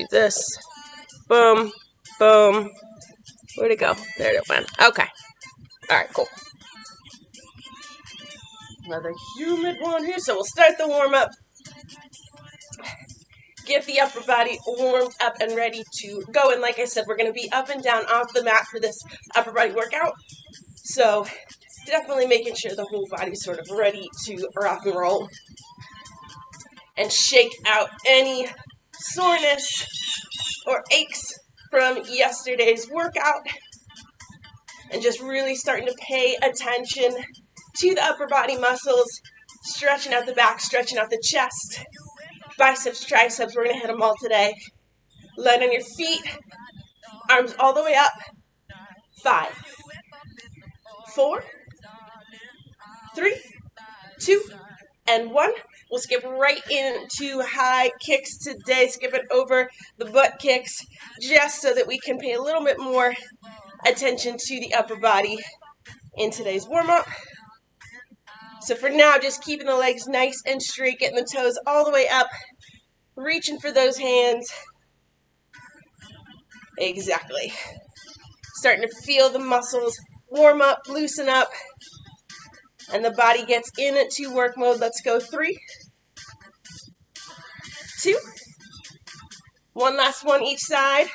like this. Boom, boom. Where'd it go? There it went. Okay. All right, cool. Another humid one here. So we'll start the warm-up. Get the upper body warmed up and ready to go. And like I said, we're going to be up and down off the mat for this upper body workout. So definitely making sure the whole body's sort of ready to rock and roll. And shake out any soreness or aches from yesterday's workout. And just really starting to pay attention to the upper body muscles, stretching out the back, stretching out the chest, biceps, triceps. We're going to hit them all today. Land on your feet, arms all the way up. 5, 4, 3, 2, and 1. We'll skip right into high kicks today, skipping over the butt kicks, just so that we can pay a little bit more attention to the upper body in today's warm-up. So for now, just keeping the legs nice and straight, getting the toes all the way up, reaching for those hands. Exactly. Starting to feel the muscles warm up, loosen up, and the body gets into work mode. Let's go. 3, 2, 1 last one each side.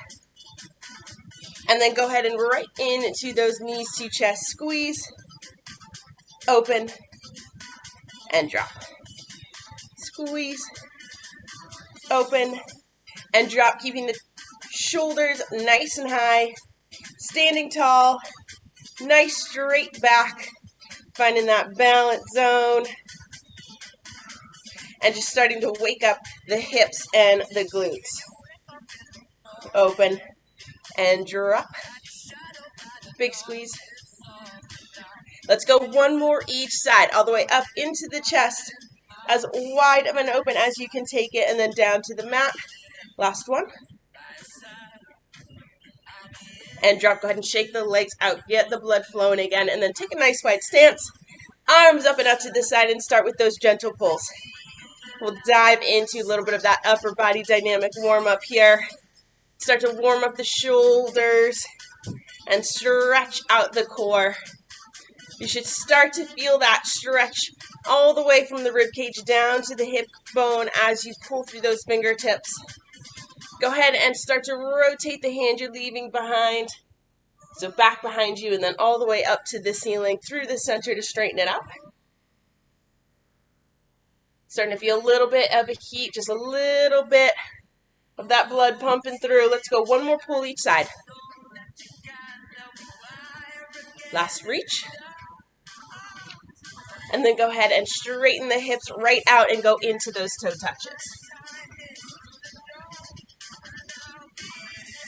And then go ahead and right into those knees to chest squeeze. Open and drop. Squeeze. Open and drop, keeping the shoulders nice and high. Standing tall. Nice straight back. Finding that balance zone. And just starting to wake up the hips and the glutes. Open and drop. Big squeeze. Let's go one more each side, all the way up into the chest, as wide of an open as you can take it, and then down to the mat. Last one. And drop. Go ahead and shake the legs out. Get the blood flowing again, and then take a nice wide stance. Arms up and out to the side, and start with those gentle pulls. We'll dive into a little bit of that upper body dynamic warm-up here. Start to warm up the shoulders and stretch out the core. You should start to feel that stretch all the way from the rib cage down to the hip bone as you pull through those fingertips. Go ahead and start to rotate the hand you're leaving behind. So back behind you and then all the way up to the ceiling through the center to straighten it up. Starting to feel a little bit of a heat, just a little bit of that blood pumping through. Let's go one more pull each side. Last reach. And then go ahead and straighten the hips right out and go into those toe touches.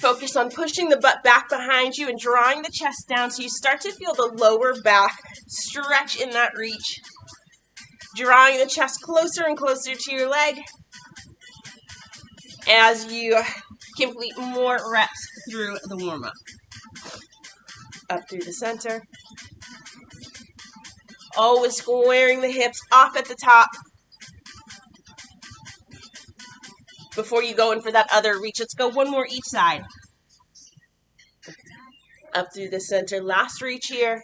Focus on pushing the butt back behind you and drawing the chest down so you start to feel the lower back stretch in that reach. Drawing the chest closer and closer to your leg as you complete more reps through the warm-up. Up through the center. Always squaring the hips off at the top before you go in for that other reach. Let's go one more each side. Up through the center. Last reach here.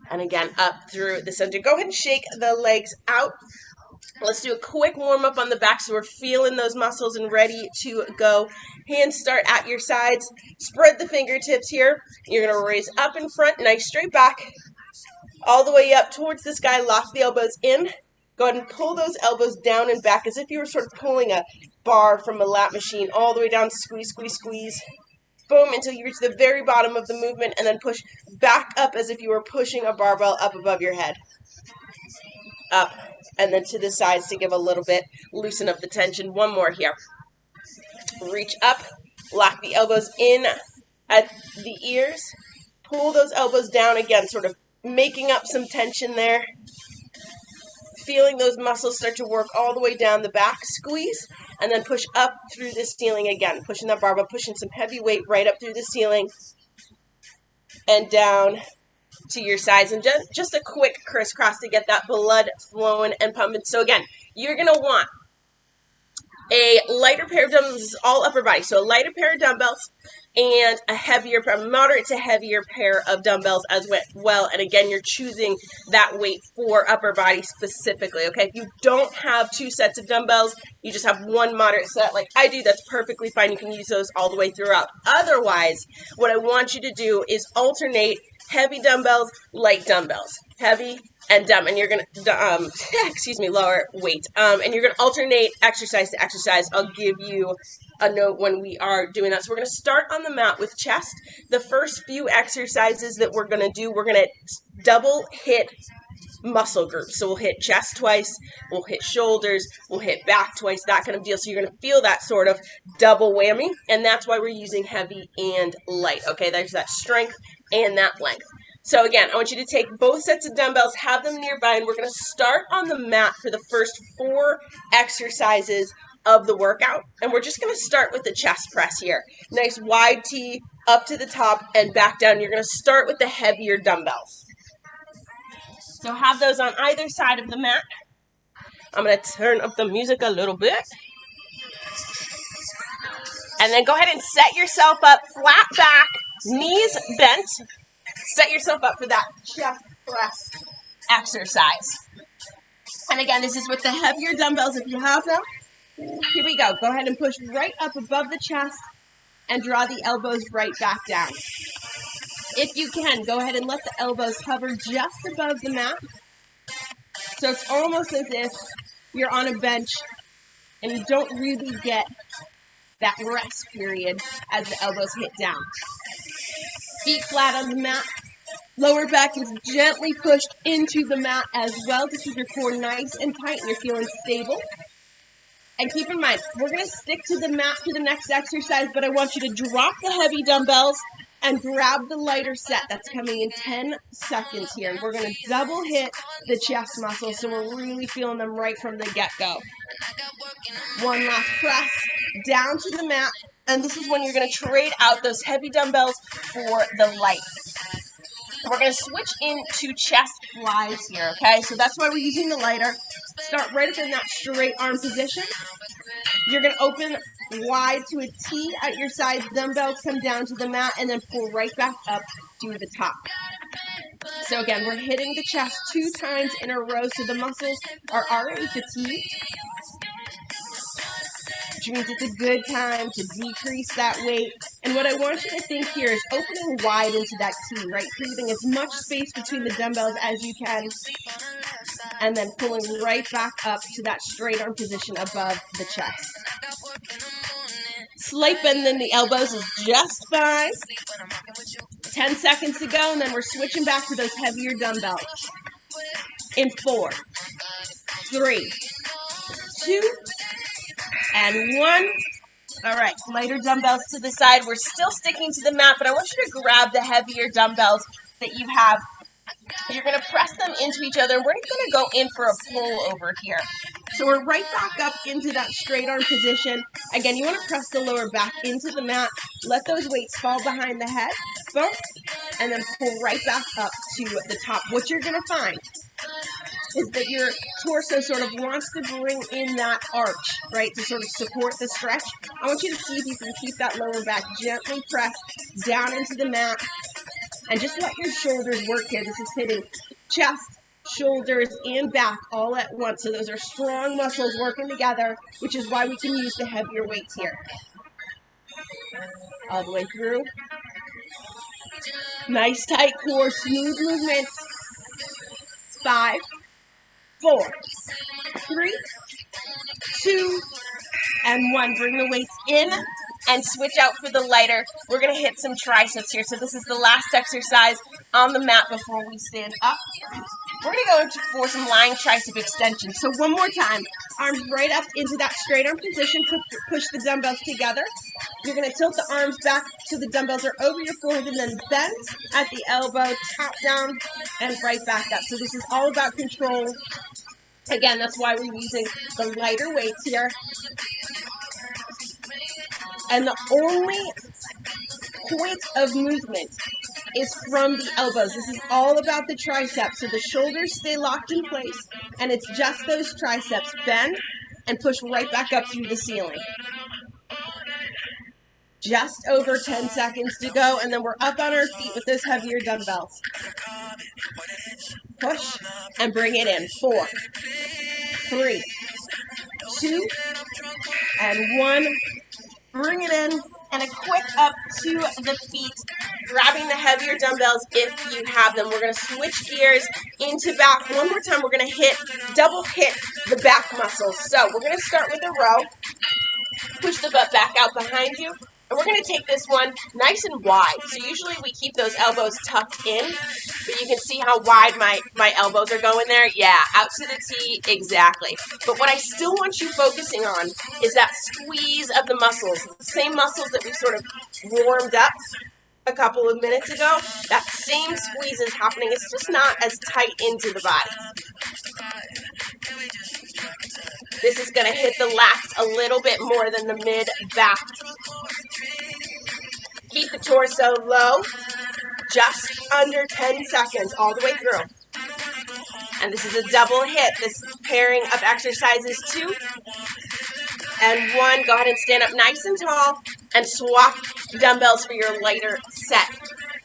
And again, up through the center. Go ahead and shake the legs out. Let's do a quick warm-up on the back so we're feeling those muscles and ready to go. Hands start at your sides. Spread the fingertips here. You're going to raise up in front, nice straight back. All the way up towards the sky. Lock the elbows in. Go ahead and pull those elbows down and back as if you were sort of pulling a bar from a lap machine. All the way down. Squeeze, squeeze, squeeze. Boom, until you reach the very bottom of the movement, and then push back up as if you were pushing a barbell up above your head. Up, and then to the sides to give a little bit, loosen up the tension. One more here. Reach up, lock the elbows in at the ears. Pull those elbows down again, sort of making up some tension there. Feeling those muscles start to work all the way down the back. Squeeze, and then push up through the ceiling again. Pushing that barbell, pushing some heavy weight right up through the ceiling. And down to your sides. And just a quick crisscross to get that blood flowing and pumping. So again, you're going to want A lighter pair of dumbbells is all upper body. So a lighter pair of dumbbells and a heavier, moderate to heavier pair of dumbbells as well. And again, you're choosing that weight for upper body specifically, okay? If you don't have 2 sets of dumbbells, you just have 1 moderate set like I do, that's perfectly fine. You can use those all the way throughout. Otherwise, what I want you to do is alternate heavy dumbbells, light dumbbells, heavy and dumb, and you're gonna lower weight, and you're gonna alternate exercise to exercise. I'll give you a note when we are doing that. So we're gonna start on the mat with chest. The first few exercises that we're gonna do, we're gonna double hit muscle groups. So we'll hit chest twice, we'll hit shoulders, we'll hit back twice, that kind of deal. So you're going to feel that sort of double whammy, and that's why we're using heavy and light. Okay, there's that strength and that length. So again, I want you to take both sets of dumbbells, have them nearby, and we're going to start on the mat for the first 4 exercises of the workout. And we're just going to start with the chest press here. Nice wide T up to the top and back down. You're going to start with the heavier dumbbells. So have those on either side of the mat. I'm going to turn up the music a little bit. And then go ahead and set yourself up flat back, knees bent. Set yourself up for that chest press exercise. And again, this is with the heavier dumbbells if you have them. Here we go. Go ahead and push right up above the chest and draw the elbows right back down. If you can, go ahead and let the elbows hover just above the mat. So it's almost as if you're on a bench and you don't really get that rest period as the elbows hit down. Feet flat on the mat. Lower back is gently pushed into the mat as well to keep your core nice and tight and you're feeling stable. And keep in mind, we're going to stick to the mat for the next exercise, but I want you to drop the heavy dumbbells and grab the lighter set. That's coming in 10 seconds here. And we're going to double hit the chest muscles, so we're really feeling them right from the get-go. One last press down to the mat, and this is when you're going to trade out those heavy dumbbells for the light. We're going to switch into chest flies here, okay? So that's why we're using the lighter. Start right up in that straight arm position. You're going to open wide to a T at your sides. Dumbbells come down to the mat and then pull right back up to the top. So again, we're hitting the chest 2 times in a row so the muscles are already fatigued. Which means it's a good time to decrease that weight. And what I want you to think here is opening wide into that T, right? Creating as much space between the dumbbells as you can. And then pulling right back up to that straight arm position above the chest. Slight bend in the elbows is just fine. 10 seconds to go, and then we're switching back to those heavier dumbbells. In 4, 3, 2, and 1. All right, lighter dumbbells to the side. We're still sticking to the mat, but I want you to grab the heavier dumbbells that you have. You're going to press them into each other. We're going to go in for a pull over here. So we're right back up into that straight arm position. Again, you want to press the lower back into the mat. Let those weights fall behind the head. Boom. And then pull right back up to the top. What you're going to find is that your torso sort of wants to bring in that arch, right, to sort of support the stretch. I want you to see if you can keep that lower back gently pressed down into the mat. And just let your shoulders work here. This is hitting chest, shoulders, and back all at once. So those are strong muscles working together, which is why we can use the heavier weights here. All the way through. Nice tight core, smooth movement. 5, 4, 3, 2, and 1. Bring the weights in and switch out for the lighter. We're going to hit some triceps here. So this is the last exercise on the mat before we stand up. We're going to go into for some lying tricep extension. So one more time. Arms right up into that straight arm position. Push the dumbbells together. You're going to tilt the arms back so the dumbbells are over your forehead and then bend at the elbow, top down, and right back up. So this is all about control. Again, that's why we're using the lighter weights here. And the only point of movement is from the elbows. This is all about the triceps. So the shoulders stay locked in place, and it's just those triceps. Bend and push right back up through the ceiling. Just over 10 seconds to go, and then we're up on our feet with those heavier dumbbells. Push and bring it in. 4, 3, 2, and 1. Bring it in, and a quick up to the feet, grabbing the heavier dumbbells if you have them. We're going to switch gears into back. One more time, we're going to double hit the back muscles. So we're going to start with a row. Push the butt back out behind you. And we're going to take this one nice and wide. So usually we keep those elbows tucked in, but you can see how wide my elbows are going there. Yeah, out to the T, exactly. But what I still want you focusing on is that squeeze of the muscles. The same muscles that we sort of warmed up a couple of minutes ago. That same squeeze is happening. It's just not as tight into the body. This is going to hit the lats a little bit more than the mid-back. Keep the torso low, just under 10 seconds, all the way through. And this is a double hit, this pairing of exercises 2 and 1. Go ahead and stand up nice and tall and swap dumbbells for your lighter set.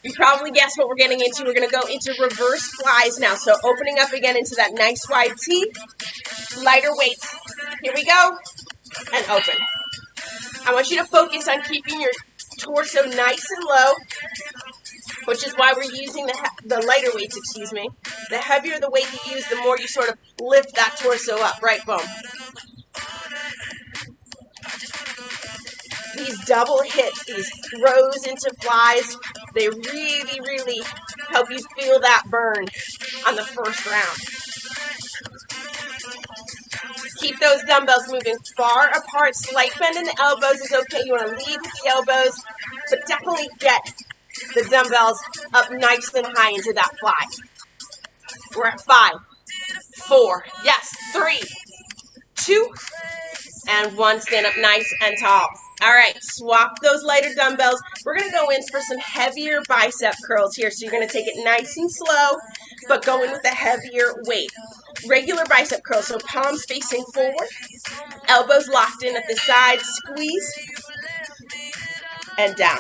You probably guessed what we're getting into. We're going to go into reverse flies now. So opening up again into that nice wide T, lighter weights. Here we go, and open. I want you to focus on keeping your torso nice and low, which is why we're using the lighter weights, excuse me. The heavier the weight you use, the more you sort of lift that torso up, right? Boom. These double hits, these throws into flies, they really, really help you feel that burn on the first round. Keep those dumbbells moving far apart. Slight bend in the elbows is okay. You want to lead with the elbows, but definitely get the dumbbells up nice and high into that fly. We're at 5, 4, yes, 3, 2, and 1. Stand up nice and tall. All right, swap those lighter dumbbells. We're going to go in for some heavier bicep curls here. So you're going to take it nice and slow, but go in with a heavier weight. Regular bicep curls, so palms facing forward, elbows locked in at the side, squeeze, and down.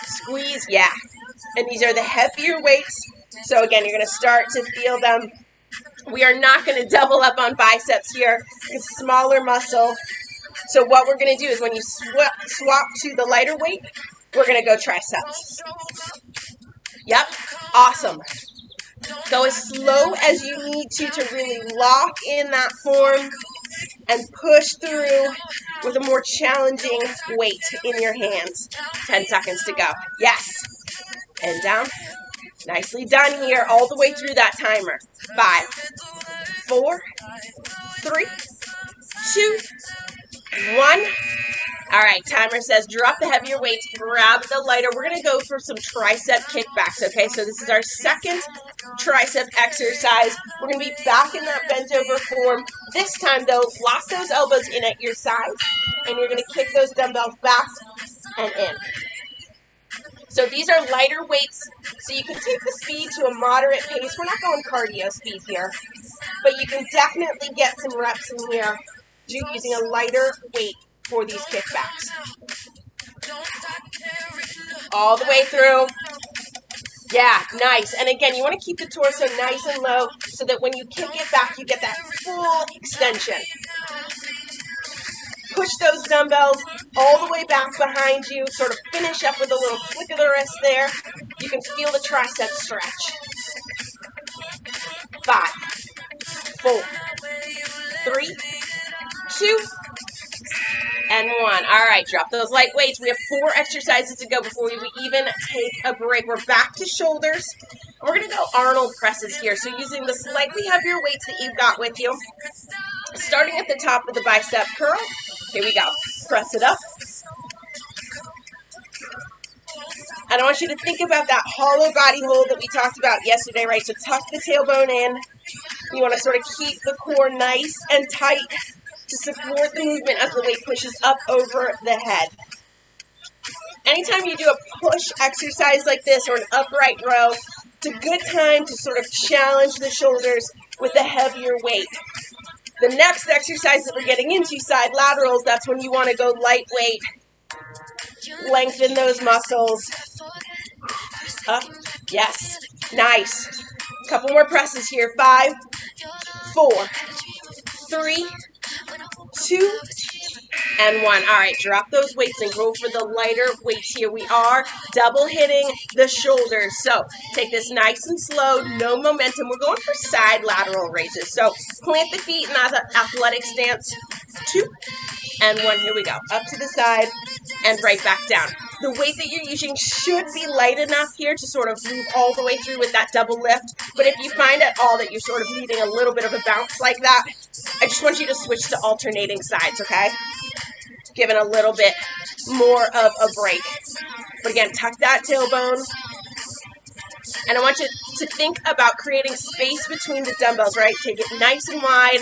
Squeeze, yeah. And these are the heavier weights. So again, you're going to start to feel them. We are not going to double up on biceps here. It's smaller muscle. So what we're going to do is when you swap to the lighter weight, we're going to go triceps. Yep, awesome. Go as slow as you need to really lock in that form and push through with a more challenging weight in your hands. 10 seconds to go. Yes. And down. Nicely done here all the way through that timer. 5, 4, 3, 2, 1. All right, timer says drop the heavier weights, grab the lighter. We're going to go for some tricep kickbacks, okay? So this is our second tricep exercise. We're going to be back in that bent over form. This time, though, lock those elbows in at your sides, and you're going to kick those dumbbells back and in. So these are lighter weights, so you can take the speed to a moderate pace. We're not going cardio speed here, but you can definitely get some reps in here using a lighter weight for these kickbacks. All the way through. Yeah, nice. And again, you want to keep the torso nice and low so that when you kick it back, you get that full extension. Push those dumbbells all the way back behind you. Sort of finish up with a little flick of the wrist there. You can feel the tricep stretch. 5, 4, 3, 2, and 1. All right, drop those light weights. We have 4 exercises to go before we even take a break. We're back to shoulders. We're going to go Arnold presses here. So using the slightly heavier weights that you've got with you. Starting at the top of the bicep curl. Here we go. Press it up. And I want you to think about that hollow body hold that we talked about yesterday, right? So tuck the tailbone in. You want to sort of keep the core nice and tight to support the movement as the weight pushes up over the head. Anytime you do a push exercise like this or an upright row, it's a good time to sort of challenge the shoulders with a heavier weight. The next exercise that we're getting into, side laterals, that's when you want to go lightweight. Lengthen those muscles. Up. Yes. Nice. Couple more presses here. 5, 4, 3, 2, and 1. All right, drop those weights and go for the lighter weights here. We are double hitting the shoulders. So take this nice and slow, no momentum. We're going for side lateral raises. So plant the feet in that athletic stance. 2 and 1. Here we go. Up to the side and right back down. The weight that you're using should be light enough here to sort of move all the way through with that double lift. But if you find at all that you're sort of needing a little bit of a bounce like that, I just want you to switch to alternating sides, okay? Giving a little bit more of a break. But again, tuck that tailbone. And I want you to think about creating space between the dumbbells, right? Take it nice and wide.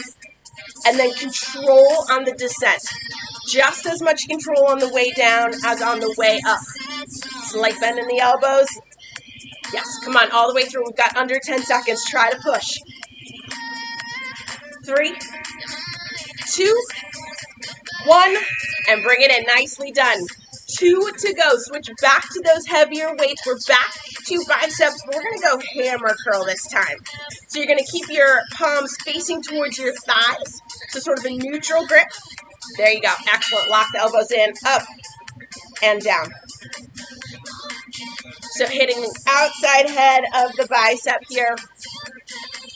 And then control on the descent. Just as much control on the way down as on the way up. Slight bend in the elbows. Yes, come on, all the way through. We've got under 10 seconds. Try to push. 3, 2, 1, and bring it in. Nicely done. 2 to go. Switch back to those heavier weights. We're back to biceps. We're going to go hammer curl this time. So you're going to keep your palms facing towards your thighs. So sort of a neutral grip. There you go. Excellent. Lock the elbows in, up and down. So hitting the outside head of the bicep here.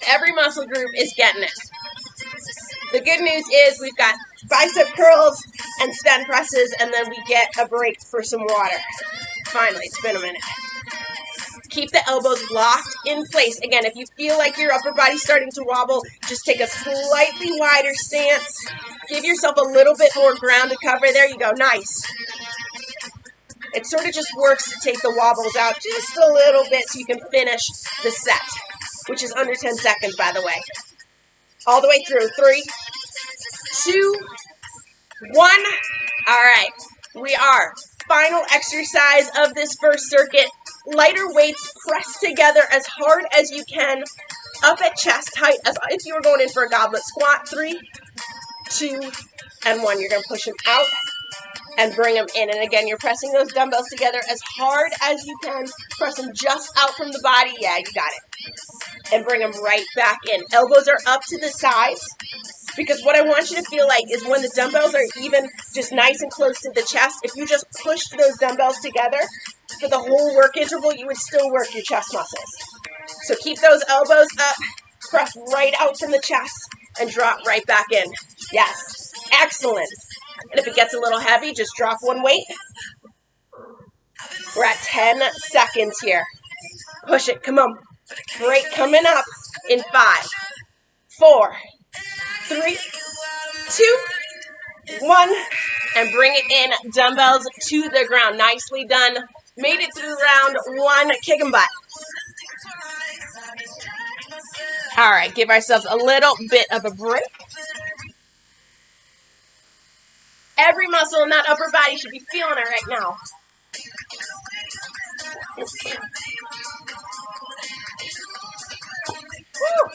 Every muscle group is getting it. The good news is we've got bicep curls and stand presses, and then we get a break for some water. Finally, it's been a minute. Keep the elbows locked in place. Again, if you feel like your upper body's starting to wobble, just take a slightly wider stance. Give yourself a little bit more ground to cover. There you go. Nice. It sort of just works to take the wobbles out just a little bit so you can finish the set, which is under 10 seconds, by the way. All the way through. 3, 2, 1. All right. We are. Final exercise of this first circuit. Lighter weights pressed together as hard as you can. Up at chest height as if you were going in for a goblet squat. 3, 2, and 1. You're going to push them out and bring them in. And again, you're pressing those dumbbells together as hard as you can. Press them just out from the body. Yeah, you got it. And bring them right back in. Elbows are up to the sides. Because what I want you to feel like is when the dumbbells are even just nice and close to the chest, if you just pushed those dumbbells together for the whole work interval, you would still work your chest muscles. So keep those elbows up, press right out from the chest, and drop right back in. Yes, excellent. And if it gets a little heavy, just drop one weight. We're at 10 seconds here. Push it, come on. Break coming up in 5, 4, 3, 2, 1, and bring it in. Dumbbells to the ground. Nicely done. Made it through round 1. Kick 'em butt. All right, give ourselves a little bit of a break. Every muscle in that upper body should be feeling it right now. Woo.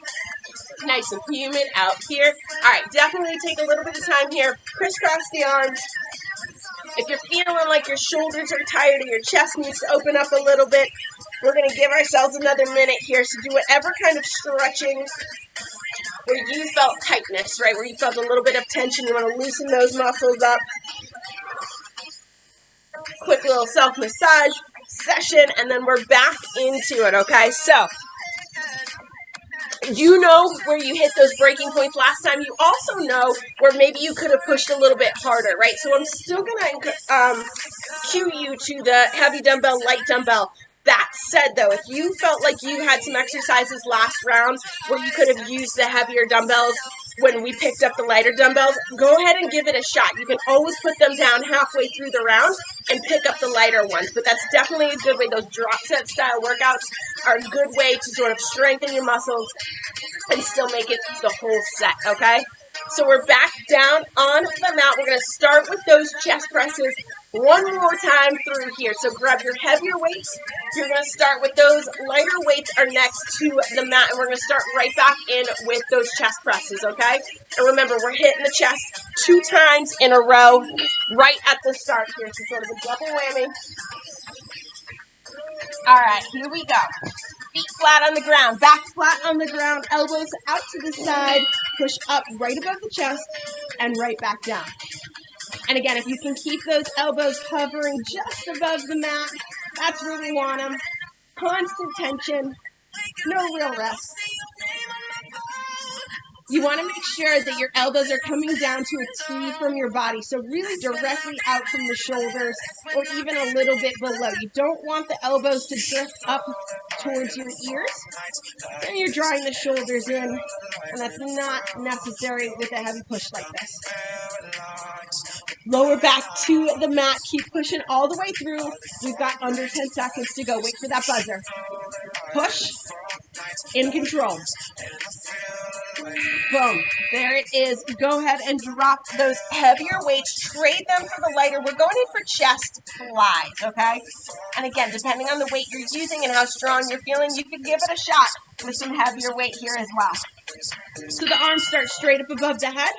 Nice and humid out here. All right, definitely take a little bit of time here. Crisscross the arms. If you're feeling like your shoulders are tired or your chest needs to open up a little bit, we're going to give ourselves another minute here. So do whatever kind of stretching where you felt tightness, right? Where you felt a little bit of tension. You want to loosen those muscles up. Quick little self-massage session, and then we're back into it, okay? So you know where you hit those breaking points last time. You also know where maybe you could have pushed a little bit harder, right? So I'm still going to cue you to the heavy dumbbell, light dumbbell. That said, though, if you felt like you had some exercises last round where you could have used the heavier dumbbells when we picked up the lighter dumbbells, go ahead and give it a shot. You can always put them down halfway through the round and pick up the lighter ones. But that's definitely a good way. Those drop set style workouts are a good way to sort of strengthen your muscles and still make it the whole set, okay? So we're back down on the mat. We're going to start with those chest presses one more time through here. So grab your heavier weights. You're going to start with those. Lighter weights are next to the mat, and we're going to start right back in with those chest presses, okay? And remember, we're hitting the chest 2 times in a row right at the start here. So sort of a double whammy. All right, here we go. Feet flat on the ground, back flat on the ground, elbows out to the side, push up right above the chest, and right back down. And again, if you can keep those elbows hovering just above the mat, that's where we want them. Constant tension, no real rest. You want to make sure that your elbows are coming down to a T from your body, so really directly out from the shoulders or even a little bit below. You don't want the elbows to drift up towards your ears. Then you're drawing the shoulders in, and that's not necessary with a heavy push like this. Lower back to the mat. Keep pushing all the way through. We've got under 10 seconds to go. Wait for that buzzer. Push. In control. Boom. There it is. Go ahead and drop those heavier weights. Trade them for the lighter. We're going in for chest flies, okay? And again, depending on the weight you're using and how strong you're feeling, you could give it a shot with some heavier weight here as well. So the arms start straight up above the head.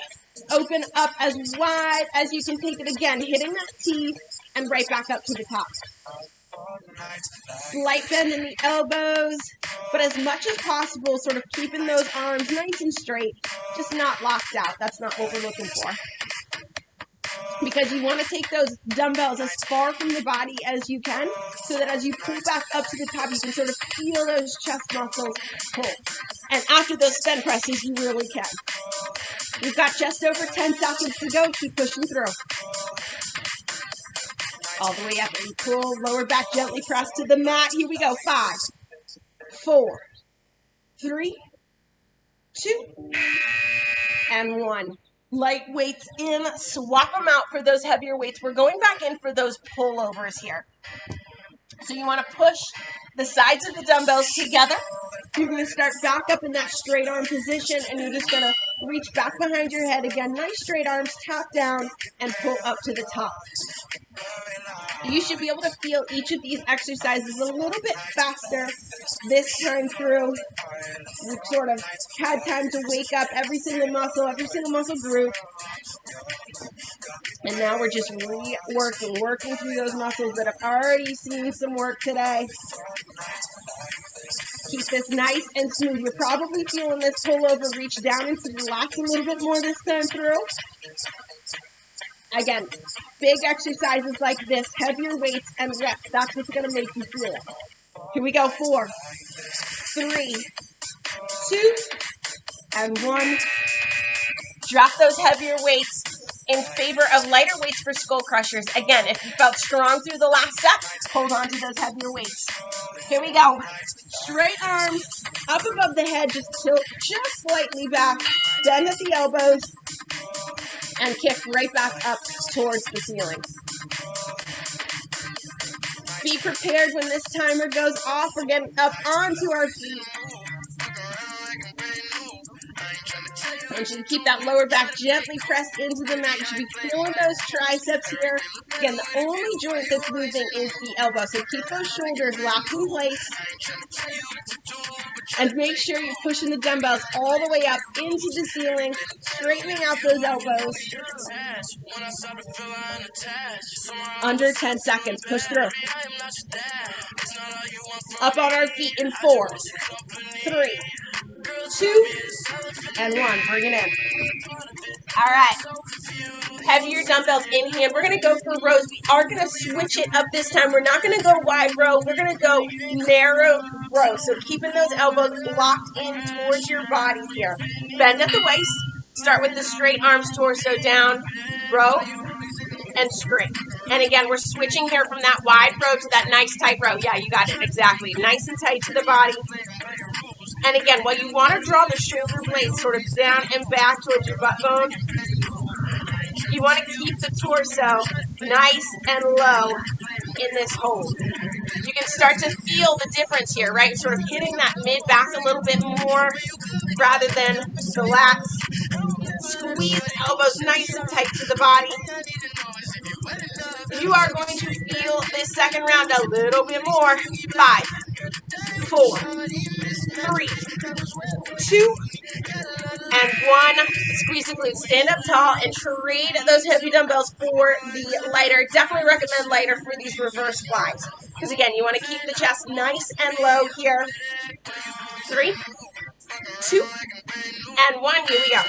Open up as wide as you can take it again, hitting that T and right back up to the top. Slight bend in the elbows, but as much as possible, sort of keeping those arms nice and straight, just not locked out. That's not what we're looking for. Because you want to take those dumbbells as far from the body as you can, so that as you pull back up to the top, you can sort of feel those chest muscles pull. And after those spin presses, you really can. We've got just over 10 seconds to go. Keep pushing through. All the way up and pull, lower back, gently press to the mat. Here we go. 5, 4, 3, 2, and 1. Light weights in, swap them out for those heavier weights. We're going back in for those pullovers here. So you want to push the sides of the dumbbells together. You're going to start back up in that straight arm position, and you're just going to reach back behind your head again. Nice straight arms, tap down, and pull up to the top. You should be able to feel each of these exercises a little bit faster this time through. We've sort of had time to wake up every single muscle group. And now we're just working through those muscles that have already seen some work today. Keep this nice and smooth. You're probably feeling this pullover reach down into the lats a little bit more this time through. Again, big exercises like this, heavier weights and reps, that's what's going to make you feel it. Here we go, 4, 3, 2, and 1. Drop those heavier weights in favor of lighter weights for skull crushers. Again, if you felt strong through the last set, hold on to those heavier weights. Here we go. Straight arms up above the head, just tilt just slightly back, bend at the elbows, and kick right back up towards the ceiling. Be prepared when this timer goes off. We're getting up onto our feet. And you should keep that lower back gently pressed into the mat. You should be feeling those triceps here. Again, the only joint that's moving is the elbow. So keep those shoulders locked in place. And make sure you're pushing the dumbbells all the way up into the ceiling, straightening out those elbows. Under 10 seconds. Push through. Up on our feet in 4, 3, 2, and 1. Bring it in. All right. Heavier dumbbells in hand. We're going to go for rows. We are going to switch it up this time. We're not going to go wide row. We're going to go narrow row. So keeping those elbows locked in towards your body here. Bend at the waist. Start with the straight arms, torso down. Row and straight. And again, we're switching here from that wide row to that nice tight row. Yeah, you got it. Exactly. Nice and tight to the body. And again, while you want to draw the shoulder blades sort of down and back towards your butt bone, you want to keep the torso nice and low in this hold. You can start to feel the difference here, right? Sort of hitting that mid back a little bit more rather than the lats Squeeze the elbows nice and tight to the body. You are going to feel this second round a little bit more. 5, 4, 3, 2, and 1. Squeeze the glutes. Stand up tall and trade those heavy dumbbells for the lighter. Definitely recommend lighter for these reverse flies. Because again, you want to keep the chest nice and low here. 3, 2, and 1. Here we go.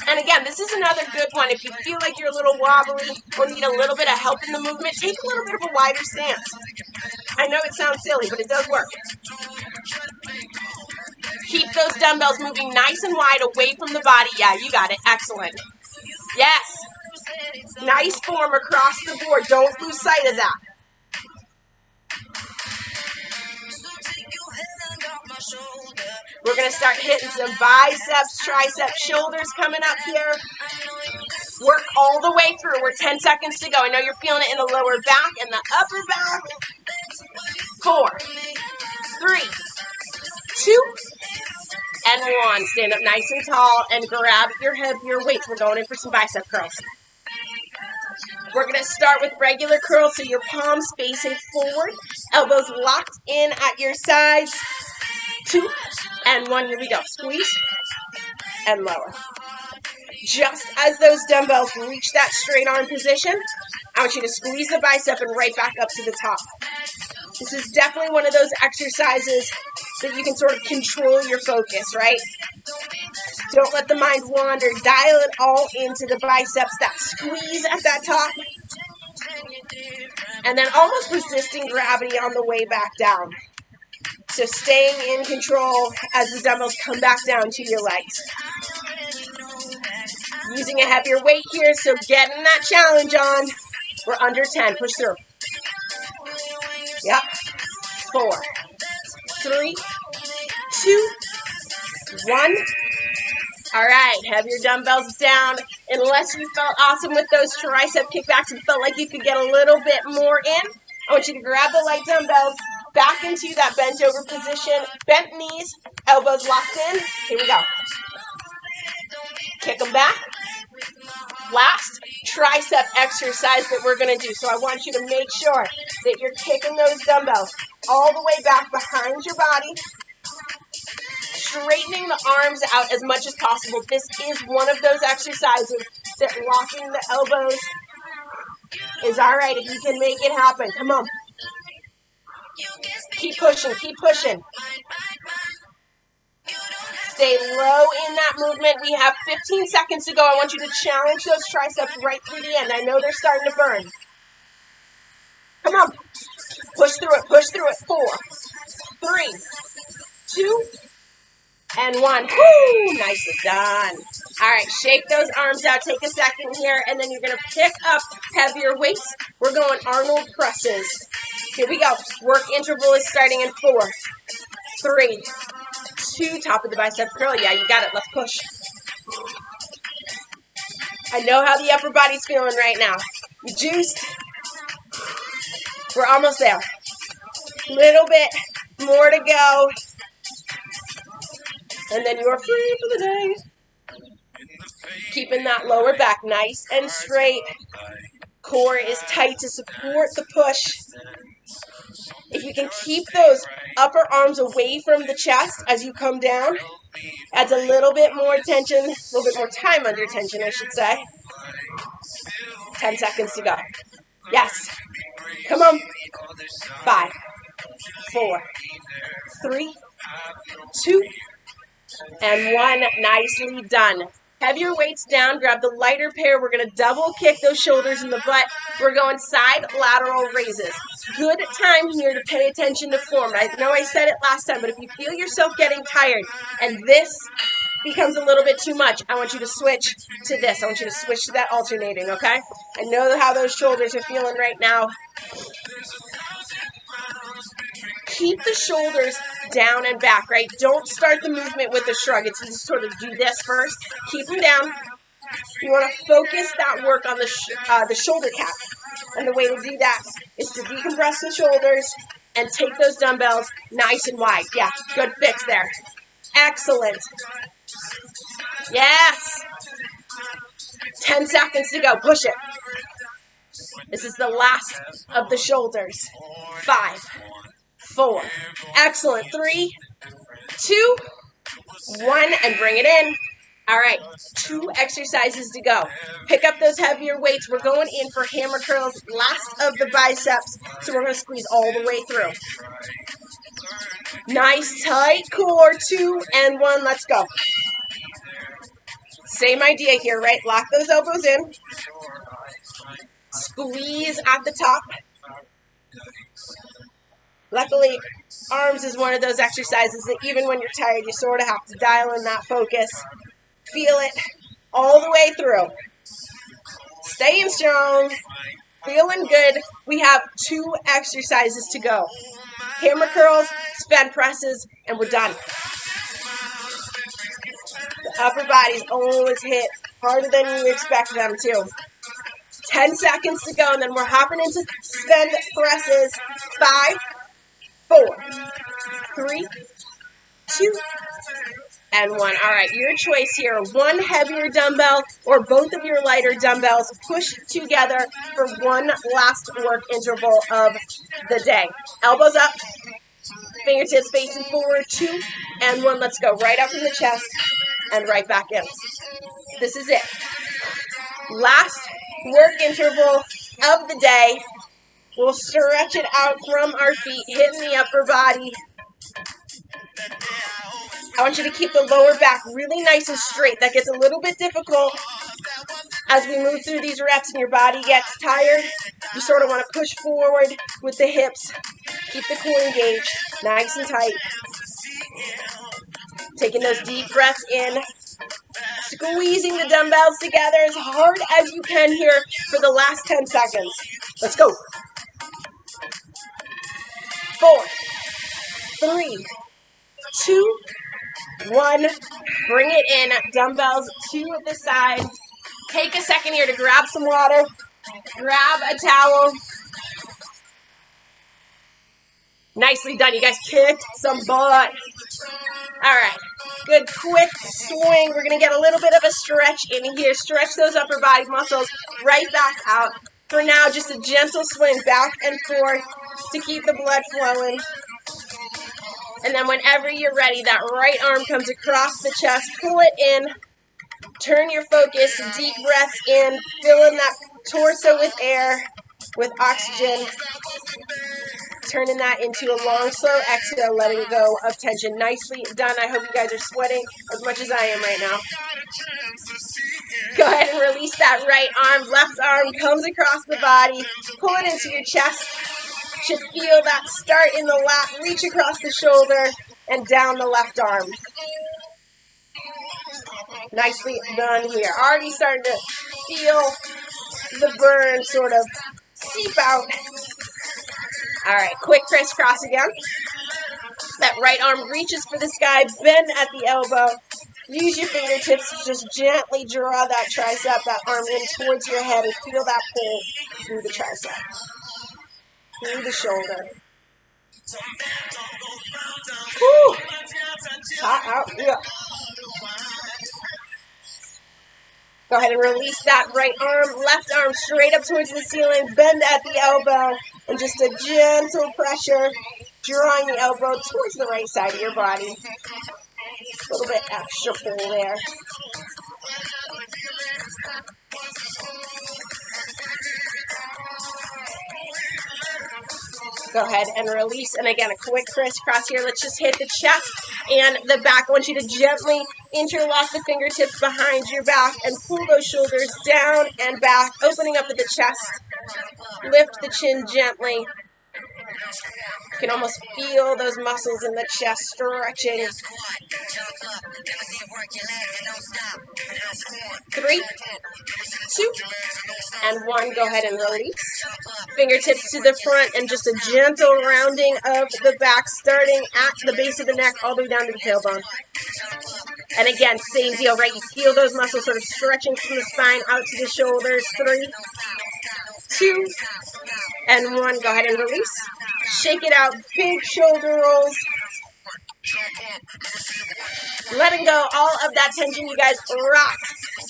And again, this is another good one. If you feel like you're a little wobbly or need a little bit of help in the movement, take a little bit of a wider stance. I know it sounds silly, but it does work. Keep those dumbbells moving nice and wide away from the body. Yeah, you got it. Excellent. Yes. Nice form across the board. Don't lose sight of that. We're going to start hitting some biceps, triceps, shoulders coming up here. Work all the way through. We're 10 seconds to go. I know you're feeling it in the lower back and the upper back. 4, 3, 2, and 1. Stand up nice and tall and grab your heavier weights. We're going in for some bicep curls. We're going to start with regular curls, so your palms facing forward, elbows locked in at your sides. 2, and 1. Here we go. Squeeze and lower. Just as those dumbbells reach that straight arm position, I want you to squeeze the bicep and right back up to the top. This is definitely one of those exercises that you can sort of control your focus, right? Don't let the mind wander. Dial it all into the biceps, that squeeze at that top. And then almost resisting gravity on the way back down. So staying in control as the dumbbells come back down to your legs. Using a heavier weight here, so getting that challenge on. We're under 10. Push through. Yep. 4, 3, 2, 1. All right, have your dumbbells down. Unless you felt awesome with those tricep kickbacks and felt like you could get a little bit more in, I want you to grab the light dumbbells back into that bent over position. Bent knees, elbows locked in. Here we go. Kick them back. Last tricep exercise that we're going to do. So I want you to make sure that you're kicking those dumbbells all the way back behind your body. Straightening the arms out as much as possible. This is one of those exercises that locking the elbows is all right if you can make it happen. Come on. Keep pushing, keep pushing. Stay low in that movement. We have 15 seconds to go. I want you to challenge those triceps right through the end. I know they're starting to burn. Come on. Push through it, push through it. 4, 3, 2, and 1. Woo! Nicely done. All right, shake those arms out. Take a second here, and then you're going to pick up heavier weights. We're going Arnold presses. Here we go. Work interval is starting in 4, 3, 2. Top of the bicep curl. Yeah, you got it. Let's push. I know how the upper body's feeling right now. You juiced. We're almost there. Little bit more to go. And then you're free for the day. Keeping that lower back nice and straight. Core is tight to support the push. If you can keep those upper arms away from the chest as you come down, adds a little bit more tension, a little bit more time under tension, I should say. 10 seconds to go. Yes. Come on. 5, 4, 3, 2, and 1. Nicely done. Heavier weights down. Grab the lighter pair. We're going to double kick those shoulders in the butt. We're going side lateral raises. Good time here to pay attention to form. I know I said it last time, but if you feel yourself getting tired and this becomes a little bit too much, I want you to switch to this. I want you to switch to that alternating, okay? I know how those shoulders are feeling right now. Keep the shoulders down and back, right? Don't start the movement with a shrug. It's just sort of do this first. Keep them down. You want to focus that work on the shoulder cap. And the way to do that is to decompress the shoulders and take those dumbbells nice and wide. Yeah, good fix there. Excellent. Yes. 10 seconds to go. Push it. This is the last of the shoulders. 5, 4. Excellent. 3, 2, 1, and bring it in. All right, 2 exercises to go. Pick up those heavier weights. We're going in for hammer curls, last of the biceps, so we're going to squeeze all the way through. Nice tight core. 2 and 1. Let's go. Same idea here, right? Lock those elbows in. Squeeze at the top. Luckily, arms is one of those exercises that even when you're tired, you sort of have to dial in that focus. Feel it all the way through. Staying strong. Feeling good. We have 2 exercises to go. Hammer curls, spin presses, and we're done. The upper body's always hit harder than you expect them to. 10 seconds to go, and then we're hopping into spin presses. 5, 4, 3, 2, and 1. All right, your choice here. 1 heavier dumbbell or both of your lighter dumbbells pushed together for 1 last work interval of the day. Elbows up, fingertips facing forward. 2 and 1. Let's go. Right up from the chest and right back in. This is it. Last work interval of the day. We'll stretch it out from our feet, hitting the upper body. I want you to keep the lower back really nice and straight. That gets a little bit difficult as we move through these reps and your body gets tired. You sort of want to push forward with the hips. Keep the core engaged, nice and tight. Taking those deep breaths in. Squeezing the dumbbells together as hard as you can here for the last 10 seconds. Let's go. 4, 3, 2, 1. Bring it in. Dumbbells to the side. Take a second here to grab some water. Grab a towel. Nicely done. You guys kicked some butt. All right. Good quick swing. We're going to get a little bit of a stretch in here. Stretch those upper body muscles right back out. For now, just a gentle swing back and forth to keep the blood flowing. And then whenever you're ready, that right arm comes across the chest. Pull it in. Turn your focus. Deep breaths in. Filling that torso with air, with oxygen. Turning that into a long, slow exhale, letting go of tension. Nicely done. I hope you guys are sweating as much as I am right now. Go ahead and release that right arm. Left arm comes across the body. Pull it into your chest. Should feel that start in the lat. Reach across the shoulder and down the left arm. Nicely done here. Already starting to feel the burn sort of seep out. All right, quick crisscross again. That right arm reaches for the sky, bend at the elbow. Use your fingertips to just gently draw that tricep, that arm in towards your head, and feel that pull through the tricep, through the shoulder. Woo! Hot out here. Go ahead and release that right arm, left arm straight up towards the ceiling, bend at the elbow, and just a gentle pressure, drawing the elbow towards the right side of your body. A little bit extra pull there. Go ahead and release. And again, a quick crisscross here. Let's just hit the chest and the back. I want you to gently interlock the fingertips behind your back and pull those shoulders down and back, opening up at the chest. Lift the chin gently. You can almost feel those muscles in the chest stretching. 3, 2, and 1. Go ahead and release. Fingertips to the front and just a gentle rounding of the back, starting at the base of the neck all the way down to the tailbone. And again, same deal, right? You feel those muscles sort of stretching from the spine out to the shoulders. 3, 2, and 1. Go ahead and release. Shake it out. Big shoulder rolls. Letting go all of that tension, you guys rock.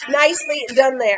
Nicely done there.